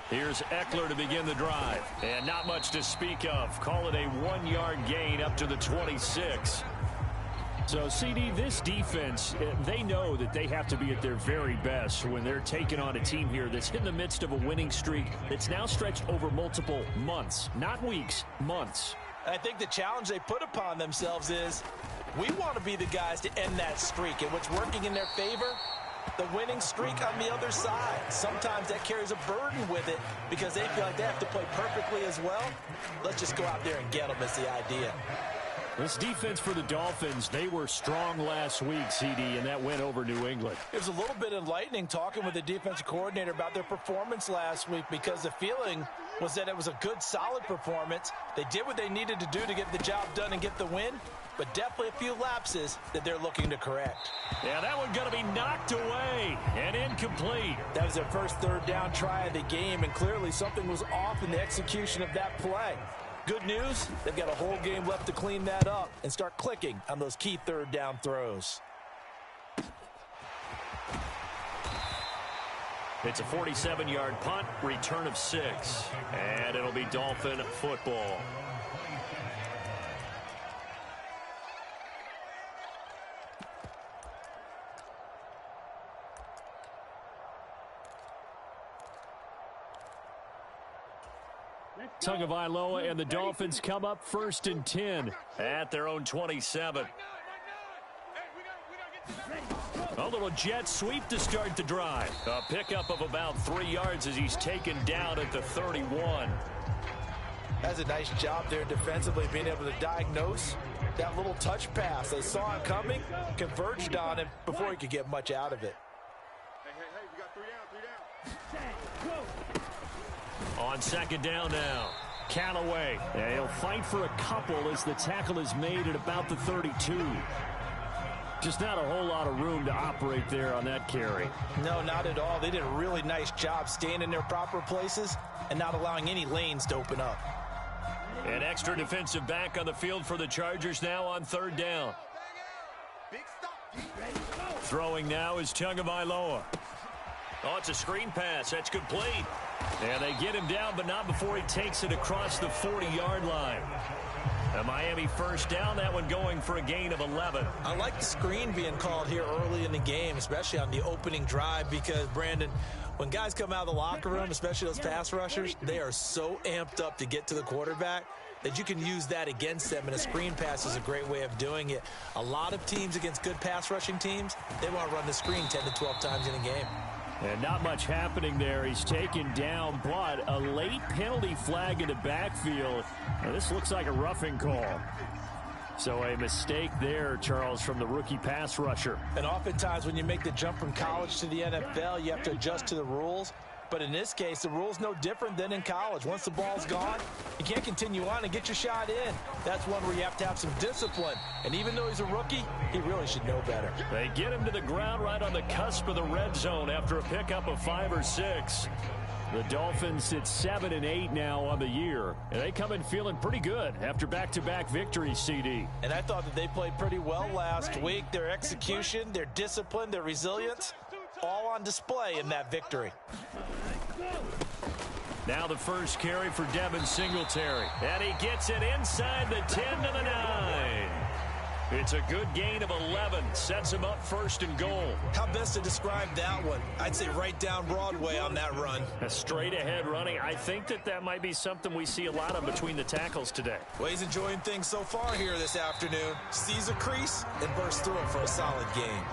Here's Eckler to begin the drive. And not much to speak of. Call it a 1-yard gain up to the 26. So, CD, this defense, they know that they have to be at their very best when they're taking on a team here that's in the midst of a winning streak that's now stretched over multiple months, not weeks, months. I think the challenge they put upon themselves is we want to be the guys to end that streak. And what's working in their favor? The winning streak on the other side. Sometimes that carries a burden with it because they feel like they have to play perfectly as well. Let's just go out there and get them is the idea. This defense for the Dolphins, they were strong last week, CD, and that went over New England. It was a little bit enlightening talking with the defensive coordinator about their performance last week because the feeling was that it was a good, solid performance. They did what they needed to do to get the job done and get the win, but definitely a few lapses that they're looking to correct. Yeah, that one going to be knocked away and incomplete. That was their first third down try of the game, and clearly something was off in the execution of that play. Good news, they've got a whole game left to clean that up and start clicking on those key third down throws. It's a 47-yard punt, return of 6, and it'll be Dolphin football. Tagovailoa and the Dolphins come up 1st and 10 at their own 27. A little jet sweep to start the drive. A pickup of about 3 yards as he's taken down at the 31. That's a nice job there defensively, being able to diagnose that little touch pass. They saw it coming, converged on him before he could get much out of it. Hey, we got 3 down. On 2nd down now, Callaway. And he'll fight for a couple as the tackle is made at about the 32. Just not a whole lot of room to operate there on that carry. No, not at all. They did a really nice job staying in their proper places and not allowing any lanes to open up. An extra defensive back on the field for the Chargers now on 3rd down. Throwing now is Tagovailoa. Oh, it's a screen pass. That's complete. And they get him down, but not before he takes it across the 40-yard line. A Miami 1st down, that one going for a gain of 11. I like the screen being called here early in the game, especially on the opening drive, because, Brandon, when guys come out of the locker room, especially those pass rushers, they are so amped up to get to the quarterback that you can use that against them, and a screen pass is a great way of doing it. A lot of teams against good pass rushing teams, they want to run the screen 10 to 12 times in a game. And not much happening there. He's taken down, but a late penalty flag in the backfield. Now, this looks like a roughing call. So a mistake there, Charles, from the rookie pass rusher. And oftentimes when you make the jump from college to the NFL, you have to adjust to the rules. But in this case, the rule's no different than in college. Once the ball's gone, you can't continue on and get your shot in. That's one where you have to have some discipline. And even though he's a rookie, he really should know better. They get him to the ground right on the cusp of the red zone after a pickup of 5 or 6. The Dolphins sit 7 and 8 now on the year. And they come in feeling pretty good after back-to-back victories, CD. And I thought that they played pretty well last week. Their execution, their discipline, their resilience, all on display in that victory. Now the first carry for Devin Singletary. And he gets it inside the 10 to the 9. It's a good gain of 11. Sets him up 1st and goal. How best to describe that one? I'd say right down Broadway on that run. A straight ahead running. I think that might be something we see a lot of between the tackles today. Well, he's enjoying things so far here this afternoon. Sees a crease and bursts through it for a solid gain.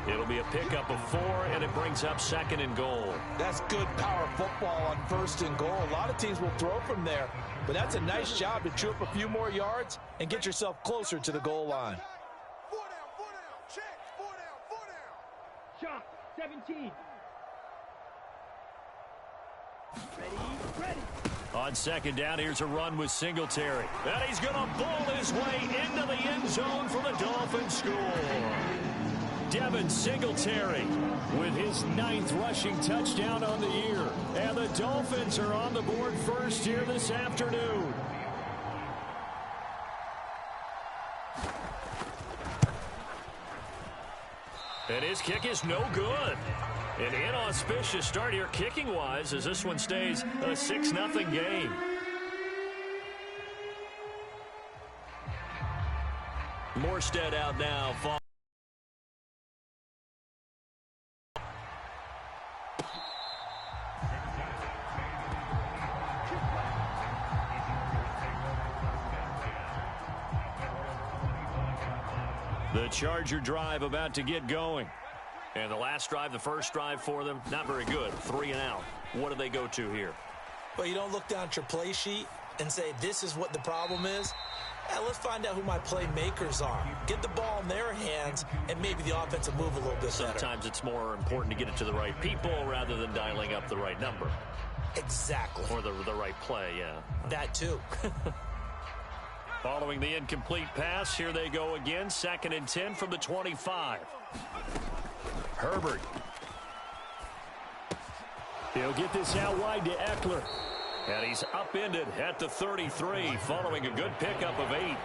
It'll be a pickup of 4, and it brings up 2nd and goal. That's good power football on 1st and goal. A lot of teams will throw from there, but that's a nice job to chew up a few more yards and get yourself closer to the goal line. 4 down, check, 4 down. Shot, 17. Ready. On 2nd down, here's a run with Singletary. And he's going to bowl his way into the end zone for the Dolphins score. Devin Singletary with his 9th rushing touchdown on the year. And the Dolphins are on the board first here this afternoon. And his kick is no good. An inauspicious start here kicking-wise as this one stays a 6-0 game. Morstead out now. The Charger drive about to get going. And the last drive, the first drive for them, not very good. 3 and out. What do they go to here? Well, you don't look down at your play sheet and say, this is what the problem is. Let's find out who my playmakers are. Get the ball in their hands, and maybe the offense will move a little bit better. Sometimes it's more important to get it to the right people rather than dialing up the right number. Exactly. Or the right play, yeah. That too. Following the incomplete pass, here they go again. 2nd and 10 from the 25. Herbert. He'll get this out wide to Eckler. And he's upended at the 33 following a good pickup of 8.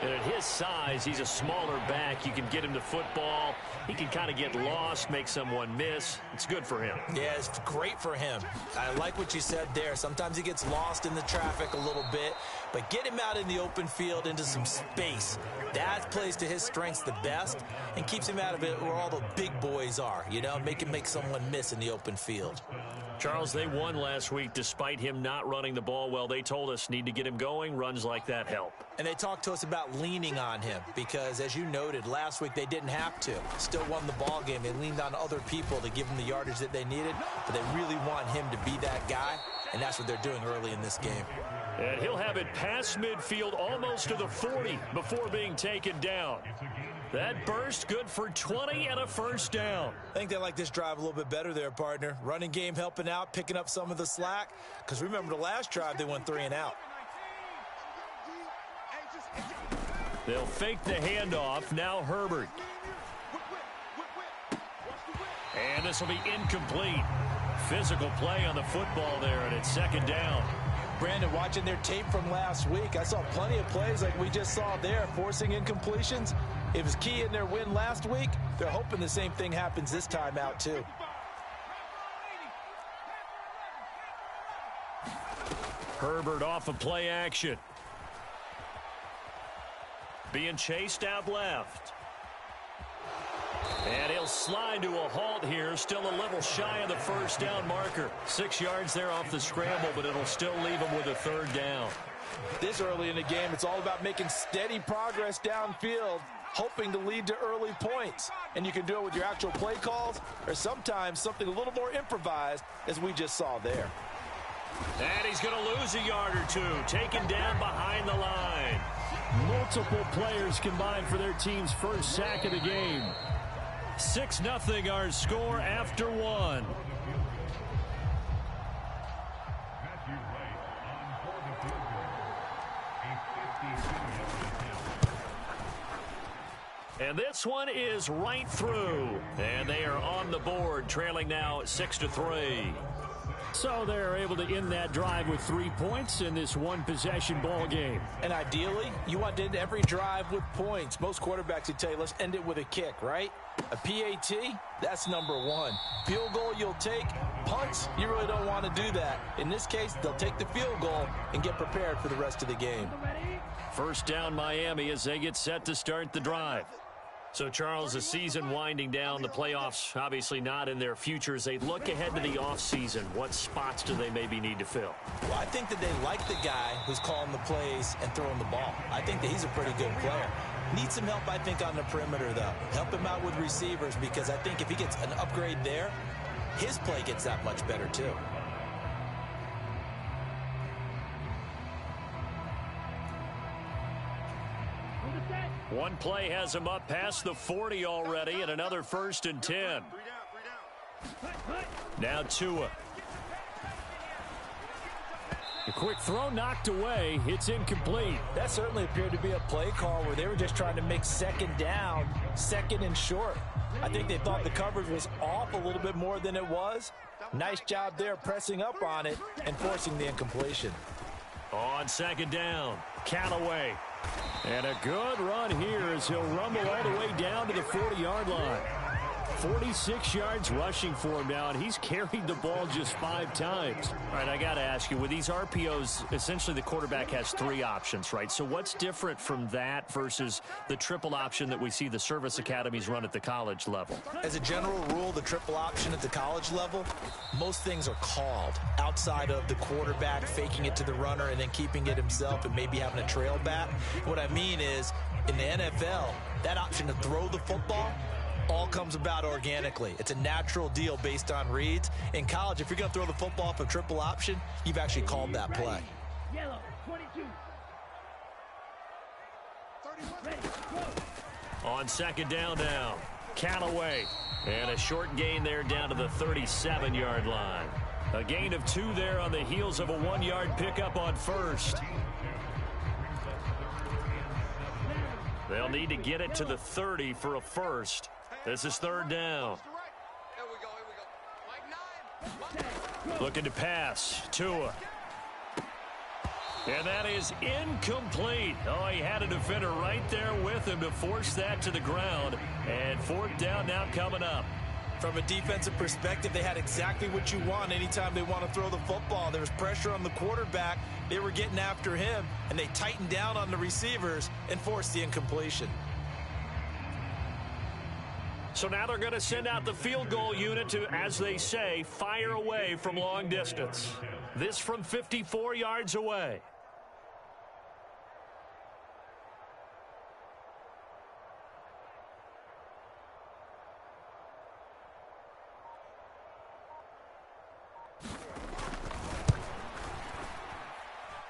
And at his size, he's a smaller back. You can get him to football. He can kind of get lost, make someone miss. It's good for him. Yeah, it's great for him. I like what you said there. Sometimes he gets lost in the traffic a little bit, but get him out in the open field into some space. That plays to his strengths the best and keeps him out of it where all the big boys are, you know, make him make someone miss in the open field. Charles, they won last week despite him not running the ball well. They told us need to get him going. Runs like that help. And they talked to us about leaning on him because, as you noted, last week they didn't have to. Still won the ball game. They leaned on other people to give them the yardage that they needed, but they really want him to be that guy, and that's what they're doing early in this game. And he'll have it past midfield almost to the 40 before being taken down. That burst good for 20 and a first down. I think they like this drive a little bit better there, partner. Running game helping out, picking up some of the slack. Because remember the last drive, they went 3 and out. They'll fake the handoff. Now Herbert. And this will be incomplete. Physical play on the football there, and it's 2nd down. Brandon, watching their tape from last week, I saw plenty of plays like we just saw there, forcing incompletions. It was key in their win last week. They're hoping the same thing happens this time out, too. Herbert off of play action. Being chased out left. And he'll slide to a halt here. Still a little shy of the first down marker. 6 yards there off the scramble, but it'll still leave him with a 3rd down. This early in the game, it's all about making steady progress downfield, hoping to lead to early points. And you can do it with your actual play calls or sometimes something a little more improvised, as we just saw there. And he's going to lose a yard or two, taken down behind the line. Multiple players combined for their team's first sack of the game. 6-0 our score after 1. And this one is right through. And they are on the board, trailing now 6-3. So they're able to end that drive with 3 points in this one-possession ball game. And ideally, you want to end every drive with points. Most quarterbacks would tell you, let's end it with a kick, right? A PAT, that's number 1. Field goal you'll take. Punts, you really don't want to do that. In this case, they'll take the field goal and get prepared for the rest of the game. First down Miami as they get set to start the drive. So, Charles, the season winding down, the playoffs obviously not in their futures. They look ahead to the offseason. What spots do they maybe need to fill? Well, I think that they like the guy who's calling the plays and throwing the ball. I think that he's a pretty good player. Needs some help, I think, on the perimeter, though. Help him out with receivers because I think if he gets an upgrade there, his play gets that much better, too. One play has him up past the 40 already, and another 1st and 10. Now Tua. A quick throw knocked away. It's incomplete. That certainly appeared to be a play call where they were just trying to make 2nd down, 2nd and short. I think they thought the coverage was off a little bit more than it was. Nice job there pressing up on it and forcing the incompletion. On 2nd down, Callaway. And a good run here as he'll rumble all the way down to the 40-yard line. 46 yards rushing for him now, and he's carried the ball just 5 times. All right, I got to ask you, with these RPOs, essentially the quarterback has 3 options, right? So what's different from that versus the triple option that we see the service academies run at the college level? As a general rule, the triple option at the college level, most things are called outside of the quarterback faking it to the runner and then keeping it himself and maybe having a trail back. What I mean is, in the NFL, that option to throw the football all comes about organically. It's a natural deal based on reads. In college, if you're going to throw the football for triple option, you've actually called that play. Yellow, 22. 31. On second down now, Callaway. And a short gain there down to the 37-yard line. A gain of 2 there on the heels of a 1-yard pickup on first. They'll need to get it to the 30 for a first. This is third down. Looking to pass. Tua. And that is incomplete. Oh, he had a defender right there with him to force that to the ground. And fourth down now coming up. From a defensive perspective, they had exactly what you want anytime they want to throw the football. There was pressure on the quarterback. They were getting after him, and they tightened down on the receivers and forced the incompletion. So now they're going to send out the field goal unit to, as they say, fire away from long distance. This from 54 yards away.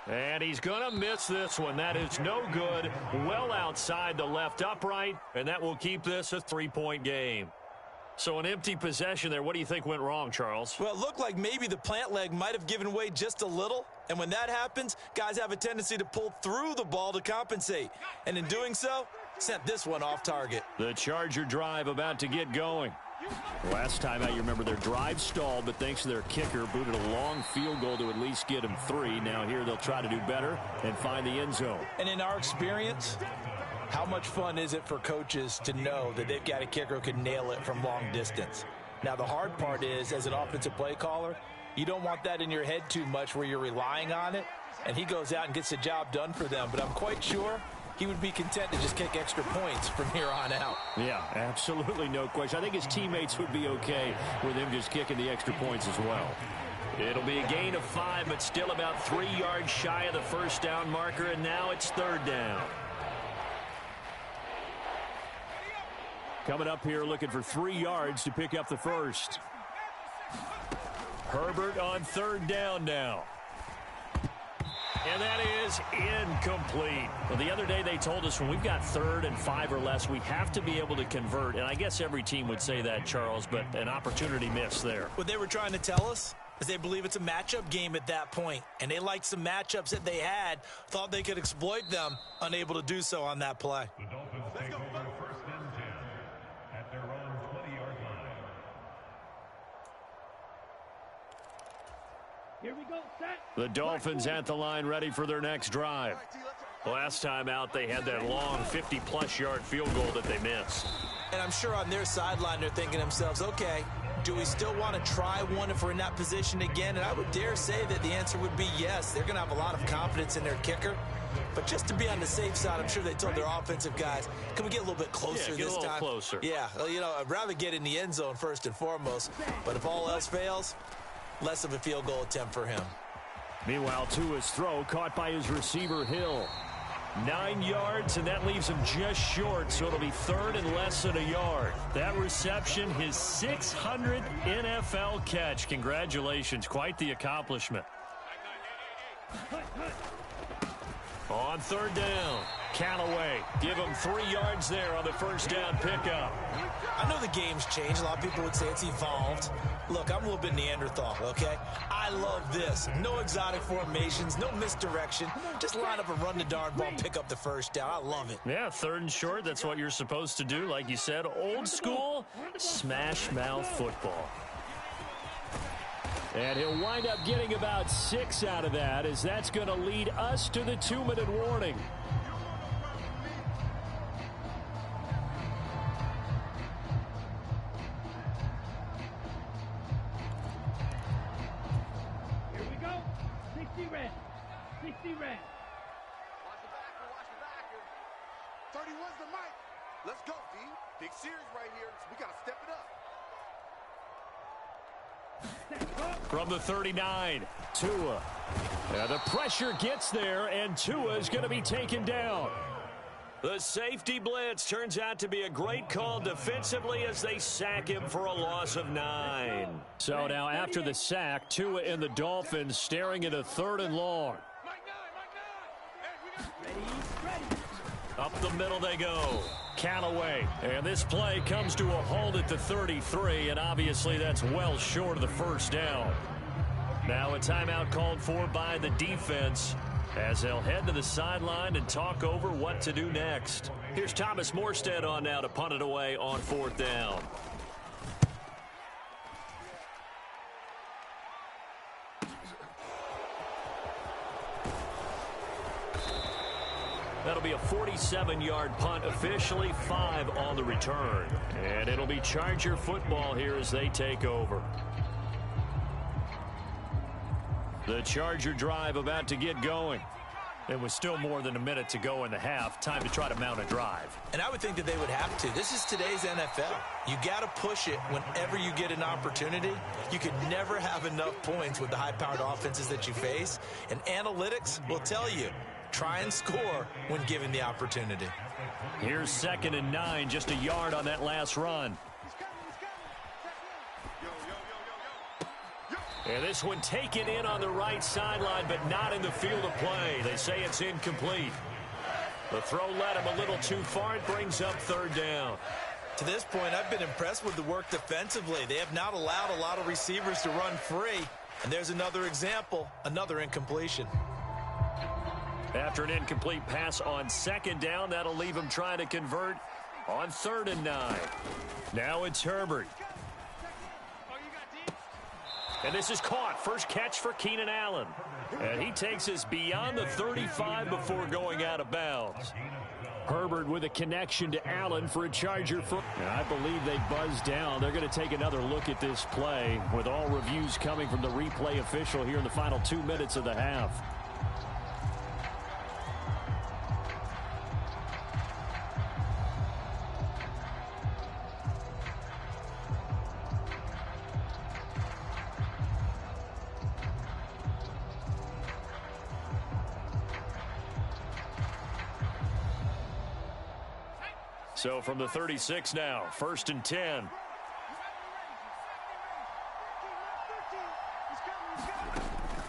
And he's going to miss this one. That is no good. Well outside the left upright. And that will keep this a 3-point game. So an empty possession there. What do you think went wrong, Charles? Well, it looked like maybe the plant leg might have given way just a little. And when that happens, guys have a tendency to pull through the ball to compensate. And in doing so, sent this one off target. The Charger drive about to get going. Last time out, you remember their drive stalled, but thanks to their kicker, booted a long field goal to at least get them 3. Now here they'll try to do better and find the end zone. And in our experience, how much fun is it for coaches to know that they've got a kicker who can nail it from long distance? Now, the hard part is, as an offensive play caller, you don't want that in your head too much where you're relying on it, and he goes out and gets the job done for them. But I'm quite sure he would be content to just kick extra points from here on out. Yeah, absolutely no question. I think his teammates would be okay with him just kicking the extra points as well. It'll be a gain of 5, but still about 3 yards shy of the first down marker, and now it's third down. Coming up here looking for 3 yards to pick up the first. Herbert on third down now. And that is incomplete. Well, the other day they told us when we've got 3rd and 5 or less, we have to be able to convert. And I guess every team would say that, Charles, but an opportunity missed there. What they were trying to tell us is they believe it's a matchup game at that point. And they liked some matchups that they had, thought they could exploit them, unable to do so on that play. The Dolphins take over 1st and 10 at their own 20-yard line. Here we go, set. The Dolphins at the line ready for their next drive. Last time out, they had that long 50-plus yard field goal that they missed. And I'm sure on their sideline they're thinking to themselves, okay, do we still want to try one if we're in that position again? And I would dare say that the answer would be yes. They're going to have a lot of confidence in their kicker. But just to be on the safe side, I'm sure they told their offensive guys, can we get a little bit closer get this a little time? Closer. Yeah, well, you know, I'd rather get in the end zone first and foremost. But if all else fails, less of a field goal attempt for him. Meanwhile, Tua's throw caught by his receiver, Hill. 9 yards, and that leaves him just short, so it'll be 3rd and less than a yard. That reception, his 600th NFL catch. Congratulations. Quite the accomplishment. On third down, Callaway. Give him 3 yards there on the first down pickup. I know the game's changed. A lot of people would say it's evolved. Look, I'm a little bit Neanderthal, okay? I love this. No exotic formations, no misdirection. Just line up and run the darn ball, pick up the first down. I love it. Yeah, 3rd and short. That's what you're supposed to do. Like you said, old school smash mouth football. And he'll wind up getting about 6 out of that, as that's going to lead us to the 2-minute warning. Let's go, D. Big series right here, so we got to step it up. From the 39, Tua. The pressure gets there, and Tua is going to be taken down. The safety blitz turns out to be a great call defensively as they sack him for a loss of 9. So now after the sack, Tua and the Dolphins staring at a 3rd and long. Up the middle they go. Callaway. And this play comes to a halt at the 33, and obviously that's well short of the first down. Now a timeout called for by the defense as they'll head to the sideline and talk over what to do next. Here's Thomas Morstead on now to punt it away on 4th down. That'll be a 47-yard punt, officially 5 on the return. And it'll be Charger football here as they take over. The Charger drive about to get going. It was still more than a minute to go in the half. Time to try to mount a drive. And I would think that they would have to. This is today's NFL. You got to push it whenever you get an opportunity. You can never have enough points with the high-powered offenses that you face. And analytics will tell you, try and score when given the opportunity. Here's 2nd and 9, just a yard on that last run. And this one taken in on the right sideline, but not in the field of play. They say it's incomplete. The throw led him a little too far. It brings up 3rd down. To this point, I've been impressed with the work defensively. They have not allowed a lot of receivers to run free. And there's another example, another incompletion. After an incomplete pass on 2nd down, that'll leave him trying to convert on 3rd and 9. Now it's Herbert. And this is caught. First catch for Keenan Allen. And he takes us beyond the 35 before going out of bounds. Herbert with a connection to Allen for a Charger. I believe they buzzed down. They're going to take another look at this play with all reviews coming from the replay official here in the final 2 minutes of the half. So from the 36 now, 1st and 10.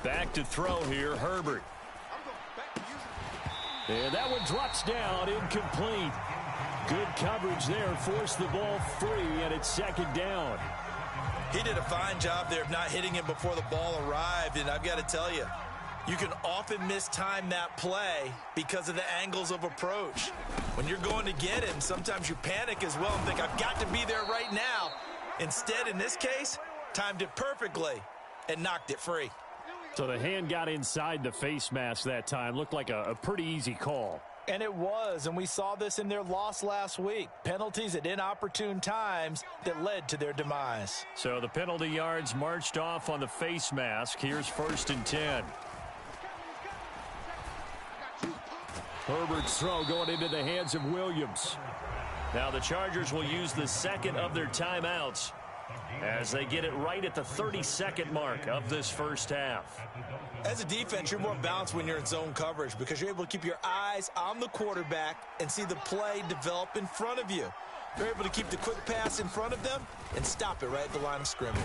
Back to throw here, Herbert. And that one drops down, incomplete. Good coverage there, forced the ball free, and it's 2nd down. He did a fine job there of not hitting him before the ball arrived, and I've got to tell you, you can often mistime that play because of the angles of approach. When you're going to get him, sometimes you panic as well and think, I've got to be there right now. Instead, in this case, timed it perfectly and knocked it free. So the hand got inside the face mask that time. Looked like a pretty easy call. And it was, and we saw this in their loss last week. Penalties at inopportune times that led to their demise. So the penalty yards marched off on the face mask. Here's 1st and 10. Herbert's throw going into the hands of Williams. Now the Chargers will use the 2nd of their timeouts as they get it right at the 32nd mark of this first half. As a defense, you're more balanced when you're in zone coverage because you're able to keep your eyes on the quarterback and see the play develop in front of you. You're able to keep the quick pass in front of them and stop it right at the line of scrimmage.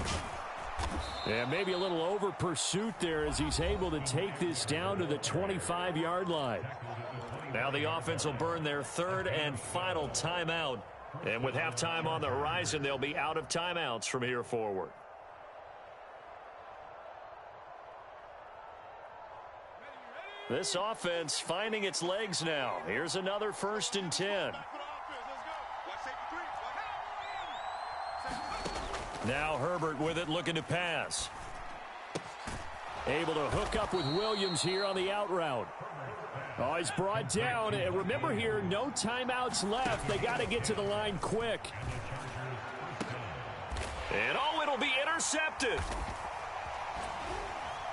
And maybe a little over pursuit there as he's able to take this down to the 25-yard line. Now the offense will burn their 3rd and final timeout. And with halftime on the horizon, they'll be out of timeouts from here forward. This offense finding its legs now. Here's another 1st and 10. Now Herbert with it, looking to pass. Able to hook up with Williams here on the out route. Oh, he's brought down. And remember here, no timeouts left. They got to get to the line quick. And oh, it'll be intercepted.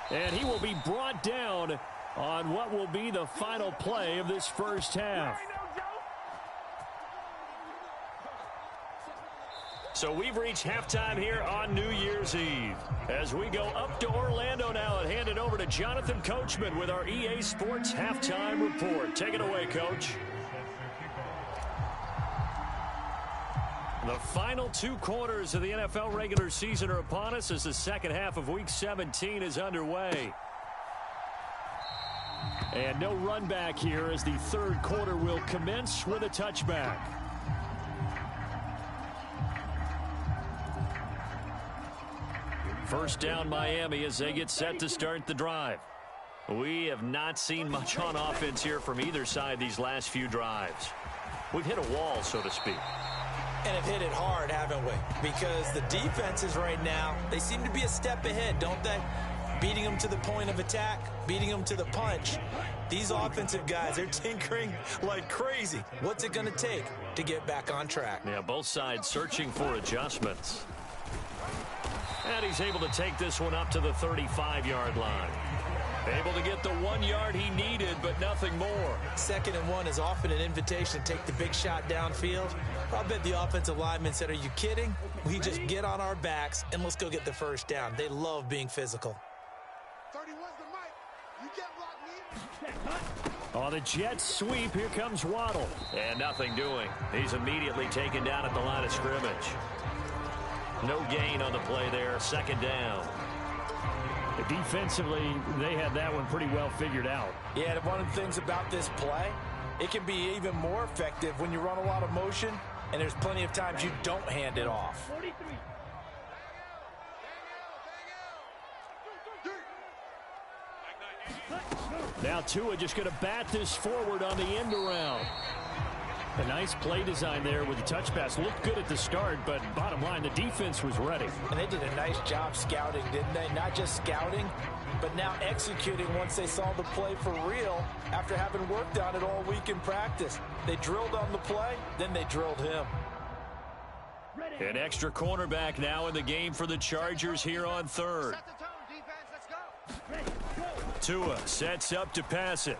And he will be brought down on what will be the final play of this first half. So we've reached halftime here on New Year's Eve. As we go up to Orlando now and hand it over to Jonathan Coachman with our EA Sports Halftime Report. Take it away, Coach. The final 2 quarters of the NFL regular season are upon us as the second half of Week 17 is underway. And no run back here as the third quarter will commence with a touchback. First down Miami as they get set to start the drive. We have not seen much on offense here from either side these last few drives. We've hit a wall, so to speak. And have hit it hard, haven't we? Because the defenses right now, they seem to be a step ahead, don't they? Beating them to the point of attack, beating them to the punch. These offensive guys, they're tinkering like crazy. What's it going to take to get back on track? Yeah, both sides searching for adjustments. And he's able to take this one up to the 35-yard line. Able to get the 1 yard he needed, but nothing more. 2nd and 1 is often an invitation to take the big shot downfield. I bet the offensive lineman said, are you kidding? We just get on our backs and let's go get the first down. They love being physical. 31's the mic. You get blocked, me. On the Jets sweep, here comes Waddle. And nothing doing. He's immediately taken down at the line of scrimmage. No gain on the play there. 2nd down. Defensively, they had that one pretty well figured out. Yeah, one of the things about this play, it can be even more effective when you run a lot of motion, and there's plenty of times you don't hand it off. 43. Now Tua just going to bat this forward on the end around. A nice play design there with the touch pass. Looked good at the start, but bottom line, the defense was ready. And they did a nice job scouting, didn't they? Not just scouting, but now executing once they saw the play for real after having worked on it all week in practice. They drilled on the play, then they drilled him. An extra cornerback now in the game for the Chargers here on 3rd. Set the tone, defense. Let's go. Tua sets up to pass it.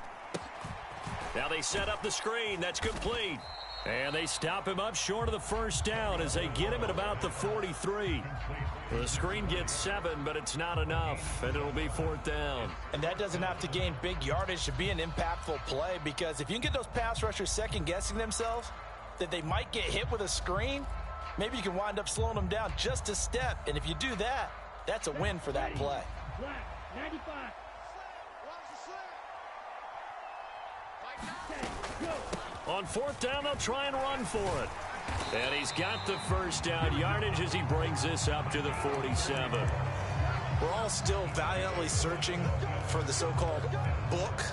Now they set up the screen. That's complete. And they stop him up short of the first down as they get him at about the 43. The screen gets 7, but it's not enough, and it'll be 4th down. And that doesn't have to gain big yardage to be an impactful play, because if you can get those pass rushers second-guessing themselves that they might get hit with a screen, maybe you can wind up slowing them down just a step. And if you do that, that's a win for that play. Black, 95. On 4th down, they'll try and run for it. And he's got the first down yardage as he brings this up to the 47. We're all still valiantly searching for the so-called book,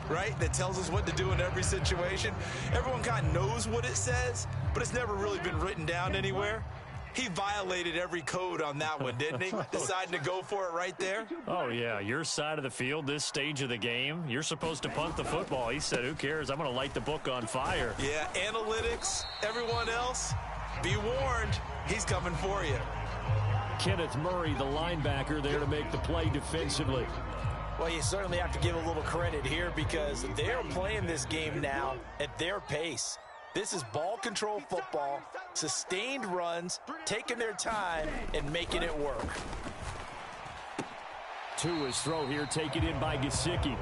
right, that tells us what to do in every situation. Everyone kind of knows what it says, but it's never really been written down anywhere. He violated every code on that one, didn't he? Deciding to go for it right there. Oh, yeah, your side of the field, this stage of the game, you're supposed to punt the football. He said, who cares? I'm going to light the book on fire. Yeah, analytics, everyone else, be warned, he's coming for you. Kenneth Murray, the linebacker, there to make the play defensively. Well, you certainly have to give a little credit here because they're playing this game now at their pace. This is ball control football, sustained runs, taking their time and making it work. Tua's throw here taken in by Gesicki.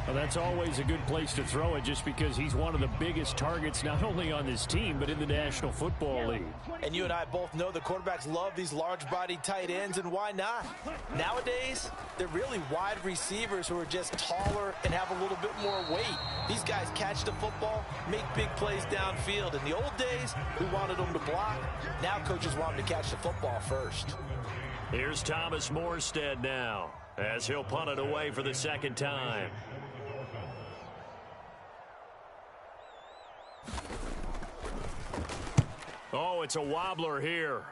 Well, that's always a good place to throw it just because he's one of the biggest targets not only on this team but in the National Football League. And you and I both know the quarterbacks love these large-bodied tight ends, and why not? Nowadays, they're really wide receivers who are just taller and have a little bit more weight. These guys catch the football, make big plays downfield. In the old days, we wanted them to block. Now coaches want them to catch the football first. Here's Thomas Morstead now as he'll punt it away for the 2nd time. Oh, it's a wobbler here.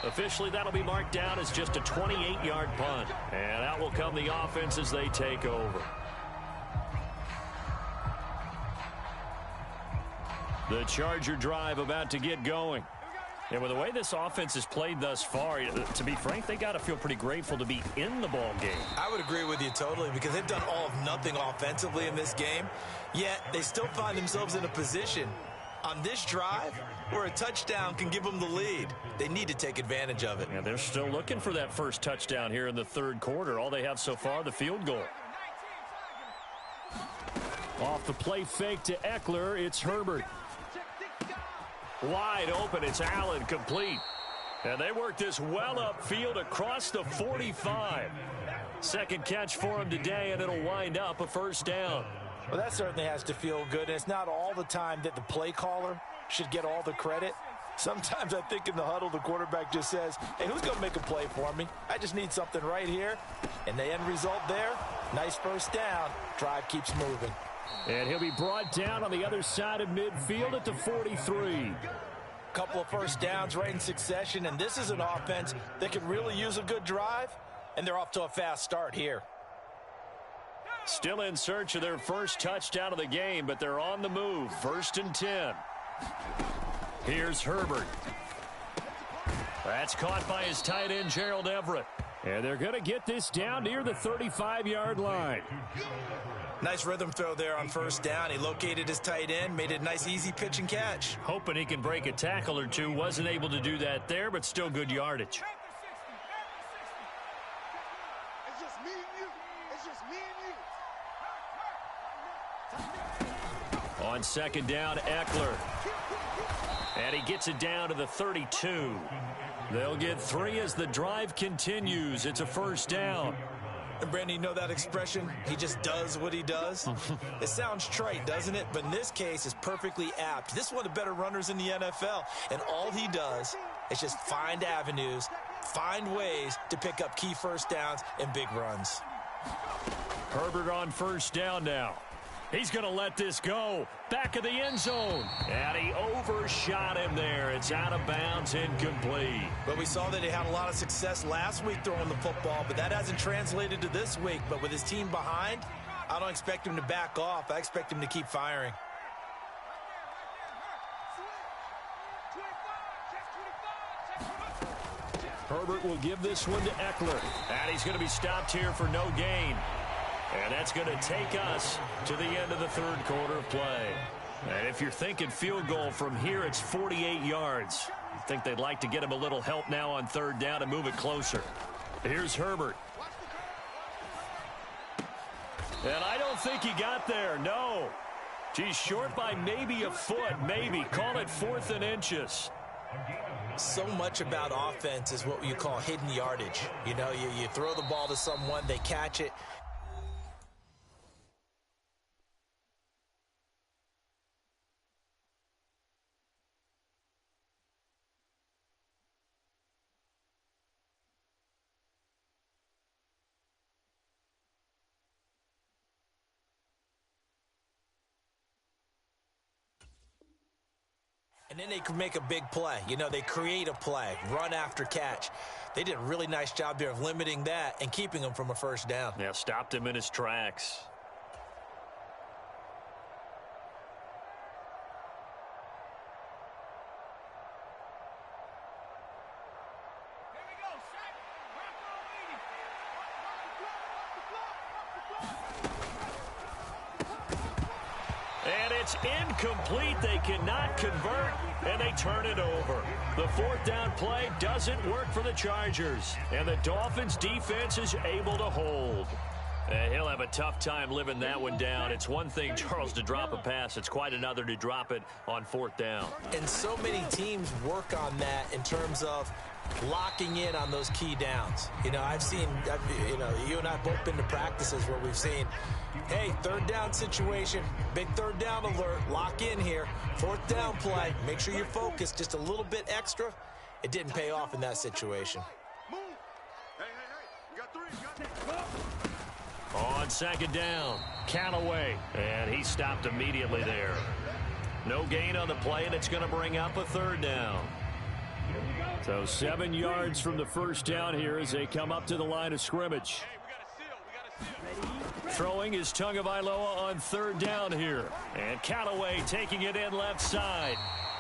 Officially, that'll be marked down as just a 28-yard punt. And out will come the offense as they take over. The Charger drive about to get going. And with the way this offense has played thus far, to be frank, they got to feel pretty grateful to be in the ball game. I would agree with you totally because they've done all of nothing offensively in this game, yet they still find themselves in a position on this drive where a touchdown can give them the lead. They need to take advantage of it. And they're still looking for that first touchdown here in the third quarter. All they have so far, the field goal. Off the play fake to Eckler, it's Herbert. Wide open, it's Allen, complete. And they work this well upfield across the 45. Second catch for him today, and it'll wind up a first down. Well, that certainly has to feel good. And it's not all the time that the play caller should get all the credit. Sometimes I think in the huddle, the quarterback just says, hey, who's going to make a play for me? I just need something right here. And the end result there, nice first down. Drive keeps moving. And he'll be brought down on the other side of midfield at the 43. Couple of first downs right in succession, and this is an offense that can really use a good drive, and they're off to a fast start here. Still in search of their first touchdown of the game, but they're on the move. 1st and 10. Here's Herbert. That's caught by his tight end, Gerald Everett. And they're going to get this down near the 35-yard line. Nice rhythm throw there on first down. He located his tight end, made it a nice easy pitch and catch. Hoping he can break a tackle or two. Wasn't able to do that there, but still good yardage. It's just me and you. It's just me and you. On second down, Eckler. And he gets it down to the 32. They'll get 3 as the drive continues. It's a first down. And Brandon, you know that expression? He just does what he does. It sounds trite, doesn't it? But in this case, it's perfectly apt. This is one of the better runners in the NFL. And all he does is just find avenues, find ways to pick up key first downs and big runs. Herbert on first down now. He's going to let this go. Back of the end zone. And he overshot him there. It's out of bounds, incomplete. But we saw that he had a lot of success last week throwing the football, but that hasn't translated to this week. But with his team behind, I don't expect him to back off. I expect him to keep firing. Herbert will give this one to Eckler. And he's going to be stopped here for no gain. And that's going to take us to the end of the third quarter of play. And if you're thinking field goal from here, it's 48 yards. I think they'd like to get him a little help now on third down and move it closer. Here's Herbert. And I don't think he got there, no. He's short by maybe a foot, maybe. Call it 4th and inches. So much about offense is what you call hidden yardage. You know, you throw the ball to someone, they catch it. And then they can make a big play. You know, they create a play, run after catch. They did a really nice job there of limiting that and keeping him from a first down. Yeah, stopped him in his tracks. And it's incomplete. They cannot convert, and they turn it over. The 4th down play doesn't work for the Chargers, and the Dolphins' defense is able to hold. And he'll have a tough time living that one down. It's one thing, Charles, to drop a pass. It's quite another to drop it on 4th down. And so many teams work on that in terms of locking in on those key downs. You know, you and I have both been to practices where we've seen, hey, 3rd down situation, big 3rd down alert, lock in here, 4th down play, make sure you're focused just a little bit extra. It didn't pay off in that situation. Move. Hey, you got 3. You got 3. On second down, Callaway, and he stopped immediately there. No gain on the play, and it's going to bring up a 3rd down. So 7 yards from the first down here as they come up to the line of scrimmage. Throwing is Tagovailoa on 3rd down here. And Callaway taking it in left side.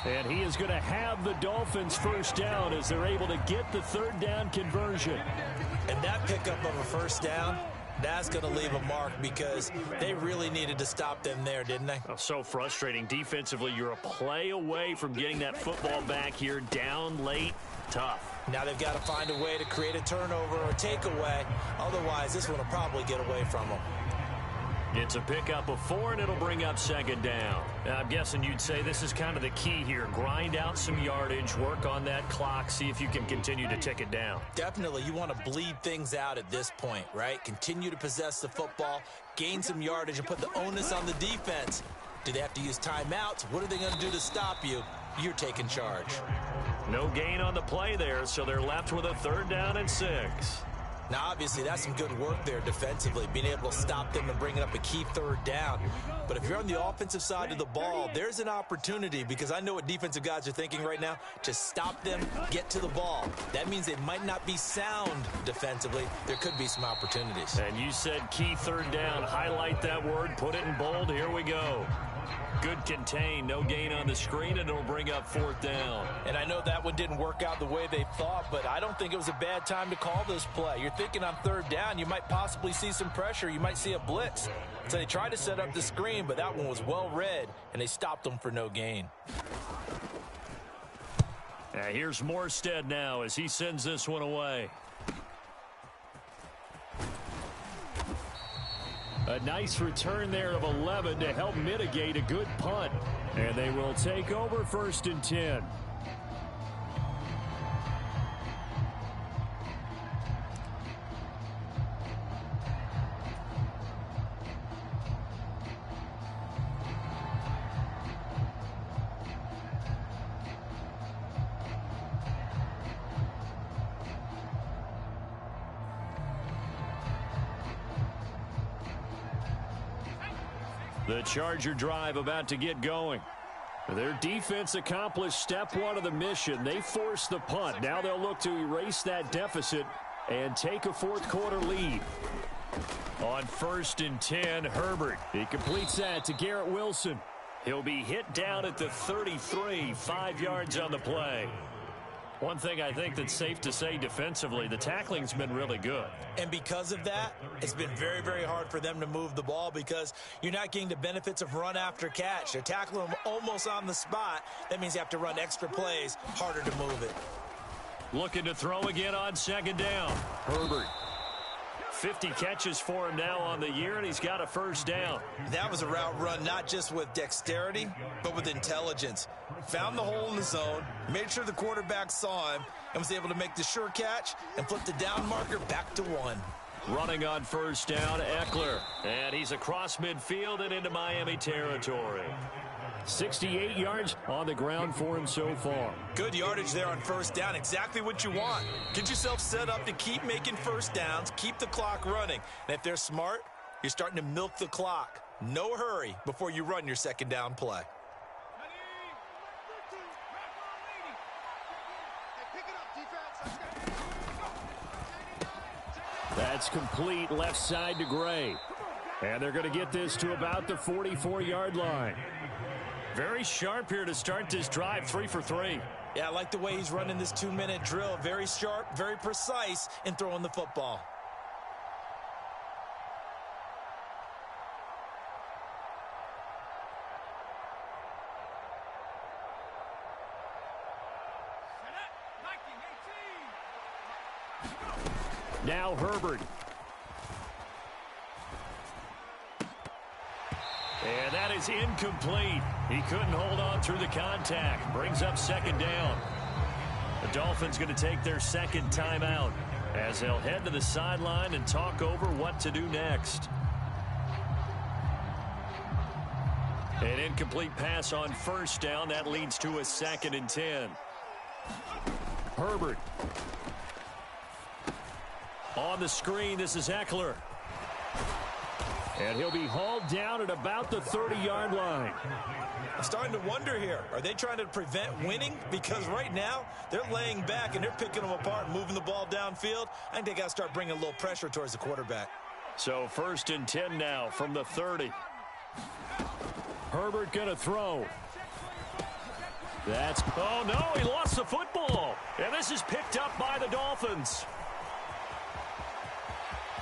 And he is going to have the Dolphins first down as they're able to get the third down conversion. And that pickup of a first down, that's going to leave a mark because they really needed to stop them there, didn't they? Oh, so frustrating. Defensively, you're a play away from getting that football back here down late. Tough. Now they've got to find a way to create a turnover or takeaway. Otherwise, this one will probably get away from them. It's a pickup of 4, and it'll bring up second down. Now, I'm guessing you'd say this is kind of the key here. Grind out some yardage, work on that clock, see if you can continue to tick it down. Definitely, you want to bleed things out at this point, right? Continue to possess the football, gain some yardage, and put the onus on the defense. Do they have to use timeouts? What are they going to do to stop you? You're taking charge. No gain on the play there, so they're left with a 3rd down and 6. Now, obviously, that's some good work there defensively, being able to stop them and bring up a key 3rd down. But if you're on the offensive side of the ball, there's an opportunity because I know what defensive guys are thinking right now. Just stop them, get to the ball. That means they might not be sound defensively. There could be some opportunities. And you said key 3rd down. Highlight that word, put it in bold. Here we go. Good contain, no gain on the screen, and it'll bring up 4th down. And I know that one didn't work out the way they thought, but I don't think it was a bad time to call this play. You're thinking on 3rd down, you might possibly see some pressure. You might see a blitz. So they tried to set up the screen, but that one was well read, and they stopped them for no gain. Here's Morstead now as he sends this one away. A nice return there of 11 to help mitigate a good punt. And they will take over 1st and 10. The Charger drive about to get going. Their defense accomplished step 1 of the mission. They forced the punt. Now they'll look to erase that deficit and take a 4th quarter lead. On 1st and 10, Herbert. He completes that to Garrett Wilson. He'll be hit down at the 33, 5 yards on the play. One thing I think that's safe to say defensively, the tackling's been really good. And because of that, it's been very, very hard for them to move the ball because you're not getting the benefits of run after catch. They're tackling them almost on the spot. That means you have to run extra plays, harder to move it. Looking to throw again on 2nd down. Herbert. 50 catches for him now on the year, and he's got a 1st down. That was a route run not just with dexterity, but with intelligence. Found the hole in the zone, made sure the quarterback saw him, and was able to make the sure catch and flip the down marker back to 1. Running on 1st down, Eckler. And he's across midfield and into Miami territory. 68 yards on the ground for him so far. Good yardage there on 1st down. Exactly what you want. Get yourself set up to keep making 1st downs, keep the clock running. And if they're smart, you're starting to milk the clock. No hurry before you run your 2nd down play. That's complete left side to Gray. And they're going to get this to about the 44-yard line. Very sharp here to start this drive, 3 for 3. Yeah, I like the way he's running this 2-minute drill. Very sharp, very precise in throwing the football. Now Herbert. And that is incomplete. He couldn't hold on through the contact. Brings up 2nd down. The Dolphins going to take their 2nd timeout as they'll head to the sideline and talk over what to do next. An incomplete pass on 1st down. That leads to a 2nd and 10. Herbert. On the screen, this is Eckler. And he'll be hauled down at about the 30-yard line. I'm starting to wonder here. Are they trying to prevent winning? Because right now, they're laying back and they're picking them apart and moving the ball downfield. I think they got to start bringing a little pressure towards the quarterback. So 1st and 10 now from the 30. Herbert going to throw. Oh, no, he lost the football. And this is picked up by the Dolphins.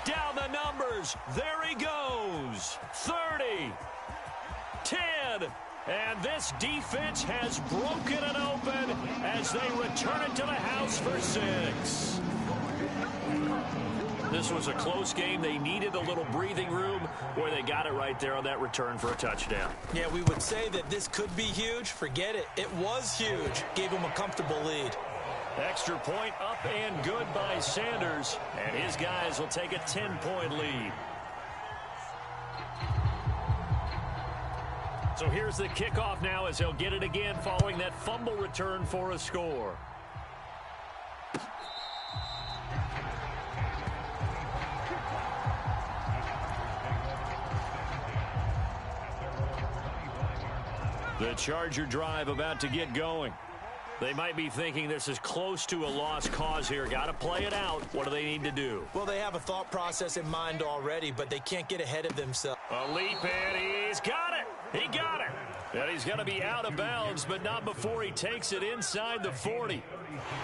Down the numbers. There he goes. 30. 10. And this defense has broken it open as they return it to the house for 6. This was a close game. They needed a little breathing room. Boy, they got it right there on that return for a touchdown. Yeah, we would say that this could be huge. Forget it. It was huge. Gave him a comfortable lead. Extra point up and good by Sanders. And his guys will take a 10-point lead. So here's the kickoff now as they'll get it again following that fumble return for a score. The Charger drive about to get going. They might be thinking this is close to a lost cause here. Got to play it out. What do they need to do? Well, they have a thought process in mind already, but they can't get ahead of themselves. A leap, and he's got it. He got it. And he's going to be out of bounds, but not before he takes it inside the 40.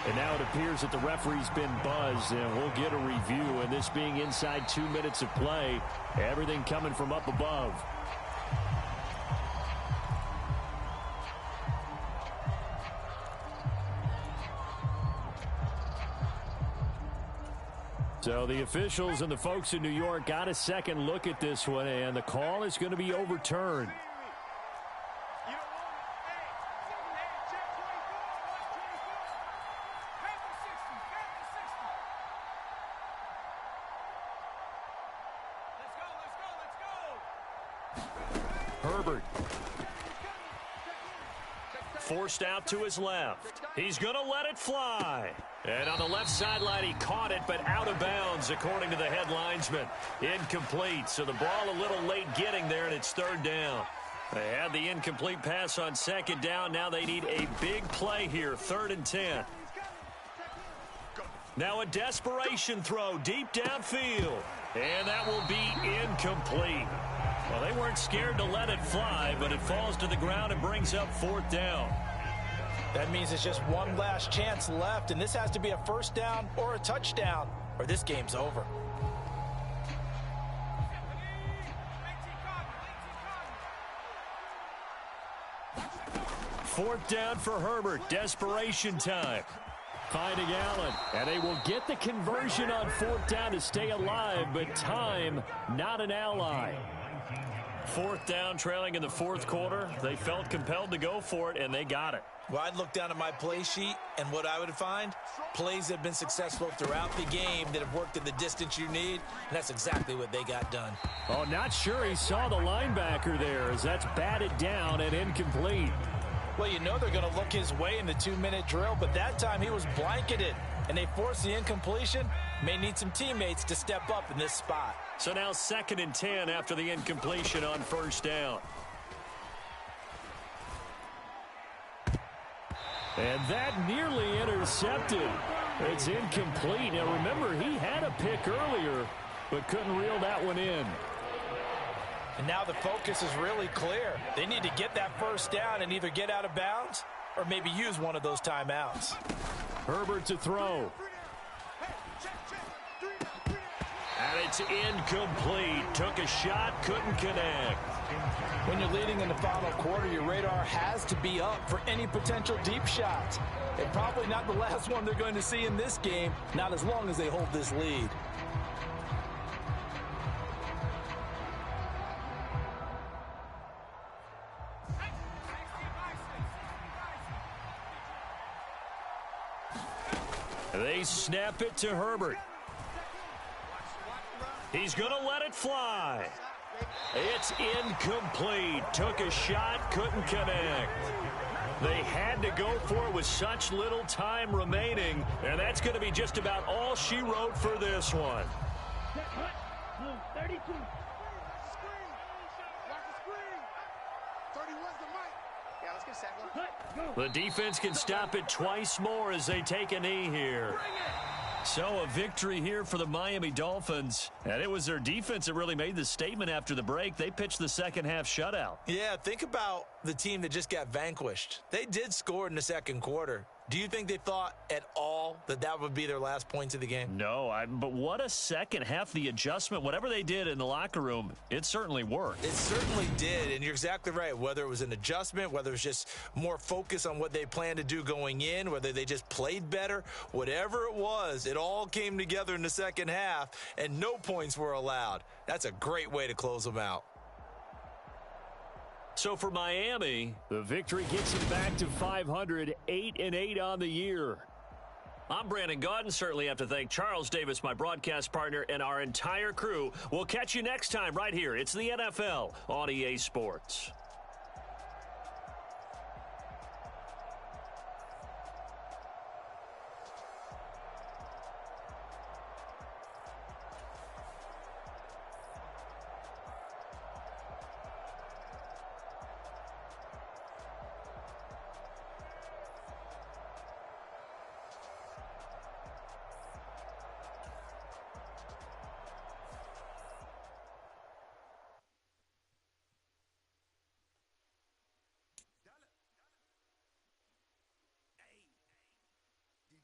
And now it appears that the referee's been buzzed, and we'll get a review. And this being inside 2 minutes of play, everything coming from up above. So the officials and the folks in New York got a second look at this one, and the call is going to be overturned. Herbert. Forced out to his left. He's going to let it fly. And on the left sideline, he caught it, but out of bounds, according to the head linesman. Incomplete, so the ball a little late getting there, and it's third down. They had the incomplete pass on second down. Now they need a big play here, 3rd and 10. Now a desperation throw deep downfield. And that will be incomplete. Well, they weren't scared to let it fly, but it falls to the ground and brings up 4th down. That means it's just one last chance left, and this has to be a first down or a touchdown, or this game's over. Fourth down for Herbert. Desperation time. Finding Allen. And they will get the conversion on 4th down to stay alive, but time not an ally. 4th down, trailing in the 4th quarter. They felt compelled to go for it, and they got it. Well, I'd look down at my play sheet, and what I would find, plays that have been successful throughout the game that have worked in the distance you need, and that's exactly what they got done. Oh, not sure he saw the linebacker there, as that's batted down and incomplete. Well, you know they're going to look his way in the 2-minute drill, but that time he was blanketed, and they forced the incompletion. May need some teammates to step up in this spot. So now 2nd and 10 after the incompletion on 1st down. And that nearly intercepted. It's incomplete. Now remember, he had a pick earlier, but couldn't reel that one in. And now the focus is really clear. They need to get that first down and either get out of bounds or maybe use one of those timeouts. Herbert to throw. And it's incomplete. Took a shot, couldn't connect. When you're leading in the final quarter, your radar has to be up for any potential deep shots. And probably not the last one they're going to see in this game, not as long as they hold this lead. They snap it to Herbert. He's going to let it fly. It's incomplete. Took a shot, couldn't connect. They had to go for it with such little time remaining, and that's going to be just about all she wrote for this one. Blue 32. The defense can stop it twice more as they take a knee here. So a victory here for the Miami Dolphins. And it was their defense that really made the statement after the break. They pitched the second half shutout. Yeah, think about the team that just got vanquished. They did score in the second quarter. Do you think they thought at all that that would be their last points of the game? No, but what a second half. The adjustment, whatever they did in the locker room, it certainly worked. It certainly did, and you're exactly right. Whether it was an adjustment, whether it was just more focus on what they planned to do going in, whether they just played better, whatever it was, it all came together in the second half, and no points were allowed. That's a great way to close them out. So for Miami, the victory gets them back to 500, 8-8 on the year. I'm Brandon Gaudin. Certainly have to thank Charles Davis, my broadcast partner, and our entire crew. We'll catch you next time right here. It's the NFL on EA Sports.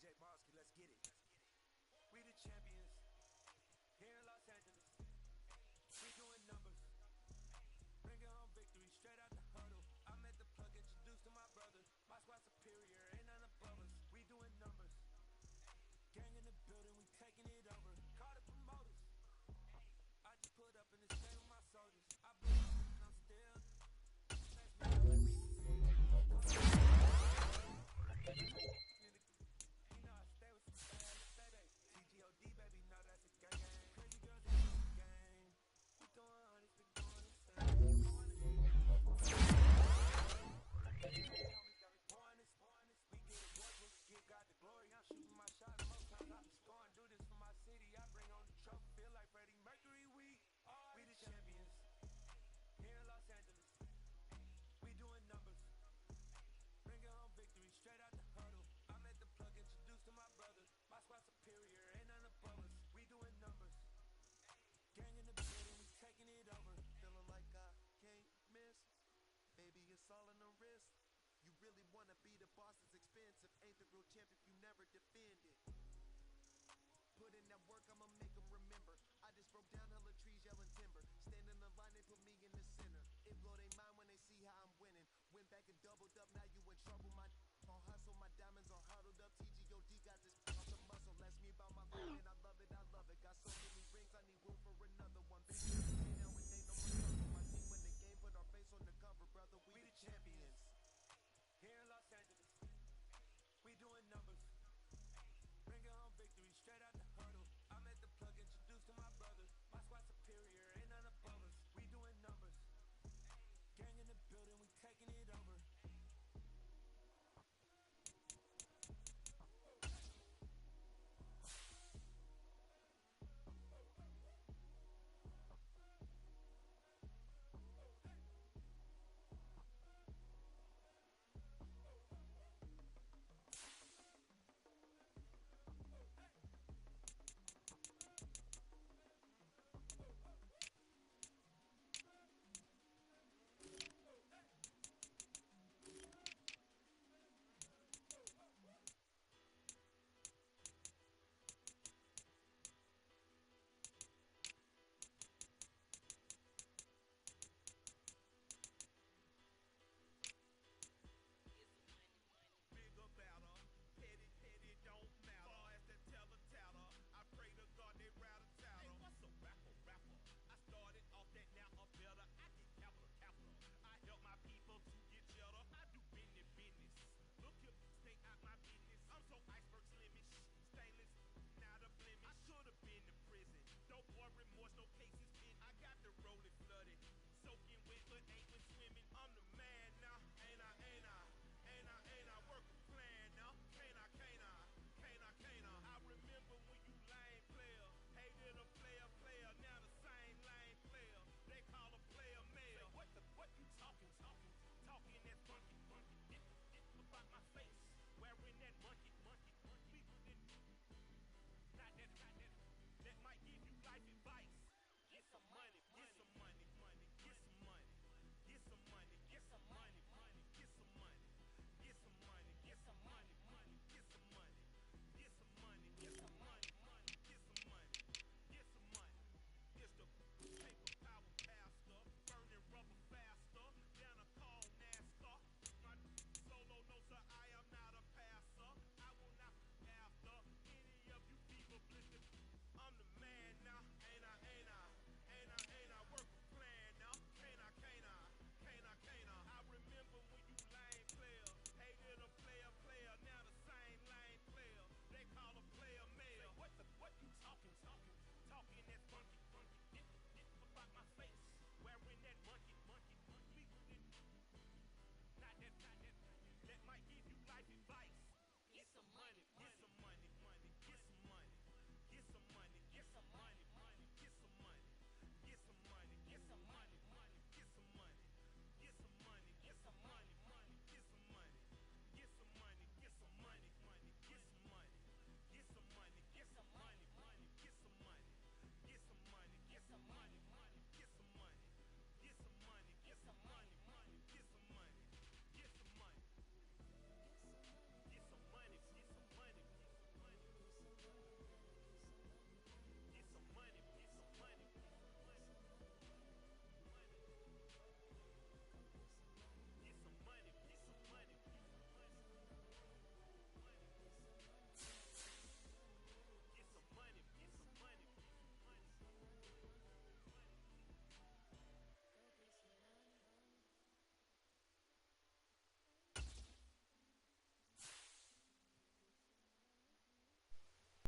DJ Bosky, let's get it. We the champions here in Los Angeles. We doing numbers. Bringing home victory straight out the huddle. I met the plug, introduced to my brother. My squad superior, ain't none above us. We doing numbers. Gang in the building, we taking it over. Call the promoters. I just put up in the state with my soldiers. I believe and I'm still. All in the wrist. You really want to be the boss, it's expensive. Ain't the real champ if you never defend it. Put in that work, I'ma make them remember. I just broke down hella